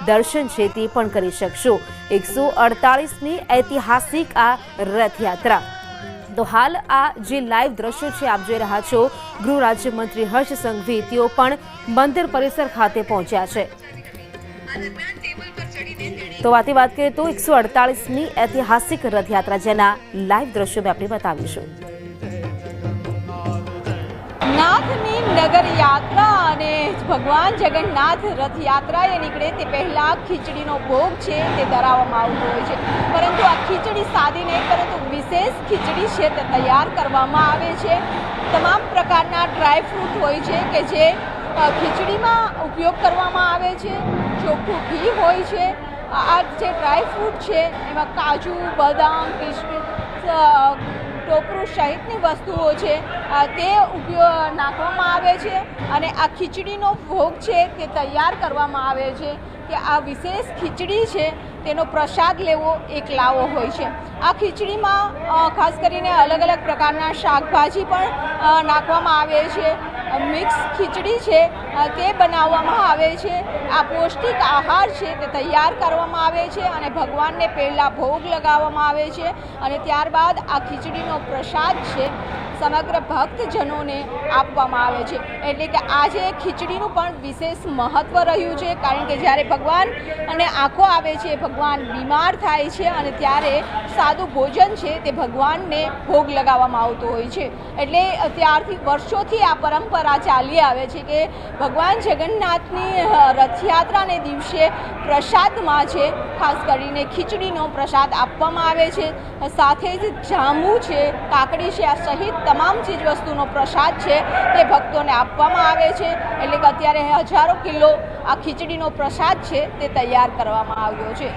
દર્શન છે તે પણ કરી શકશો। 148ની ઐતિહાસિક આ રથયાત્રા। તો હાલ આ જે લાઈવ દ્રશ્યો છે આપ જોઈ રહ્યા છો, ગૃહ રાજ્યમંત્રી હર્ષ સંઘવી તેઓ પણ મંદિર પરિસર ખાતે પહોંચ્યા છે। તો વાત કરીએ તો 148ની ઐતિહાસિક રથયાત્રા જેના લાઈવ દ્રશ્યો આપણે બતાવીશું। નાથની નગર યાત્રા અને ભગવાન જગન્નાથ રથયાત્રાએ નીકળે તે પહેલા ખીચડીનો ભોગ છે તે ધરાવવામાં આવતો હોય છે, પરંતુ આ ખીચડી સાદી નહીં પરંતુ વિશેષ ખીચડી છે તે તૈયાર કરવામાં આવે છે। તમામ પ્રકારના ડ્રાય ફ્રૂટ હોય છે કે જે ખીચડીમાં ઉપયોગ કરવામાં આવે છે। ચોખ્ખું ઘી હોય છે। આ જે ડ્રાય ફ્રૂટ છે એમાં કાજુ, બદામ, કિશમિશ, ટોપરું સહિતની વસ્તુઓ છે તે નાખવામાં આવે છે અને આ ખીચડીનો ભોગ છે તે તૈયાર કરવામાં આવે છે કે આ વિશેષ ખીચડી છે તેનો પ્રસાદ લેવો એક લાવો હોય છે। આ ખીચડીમાં ખાસ કરીને અલગ અલગ પ્રકારના શાકભાજી પણ નાખવામાં આવે છે। મિક્સ ખીચડી છે તે બનાવવામાં આવે છે। આ પૌષ્ટિક આહાર છે તે તૈયાર કરવામાં આવે છે અને ભગવાનને પહેલાં ભોગ લગાવવામાં આવે છે અને ત્યારબાદ આ ખીચડીનો પ્રસાદ છે સમગ્ર ભક્તજનોને આપવામાં આવે છે। એટલે કે આજે ખીચડીનું પણ વિશેષ મહત્ત્વ રહ્યું છે, કારણ કે જ્યારે ભગવાન અને આંખો આવે છે, ભગવાન બીમાર થાય છે અને ત્યારે સાદું ભોજન છે તે ભગવાનને ભોગ લગાવવામાં આવતો હોય છે। એટલે ત્યારથી વર્ષોથી આ પરંપરા ચાલી આવે છે કે ભગવાન જગન્નાથની રથયાત્રાને દિવસે પ્રસાદમાં છે ખાસ કરીને ખીચડીનો પ્રસાદ આપવામાં આવે છે। સાથે જ જાંબુ છે, કાકડી છે, આ સહિત તમામ ચીજ વસ્તુનો પ્રસાદ છે તે ભક્તોને આપવામાં આવે છે। એટલે કે અત્યારે હજારો કિલો આ ખીચડીનો પ્રસાદ છે તે તૈયાર કરવામાં આવ્યો છે।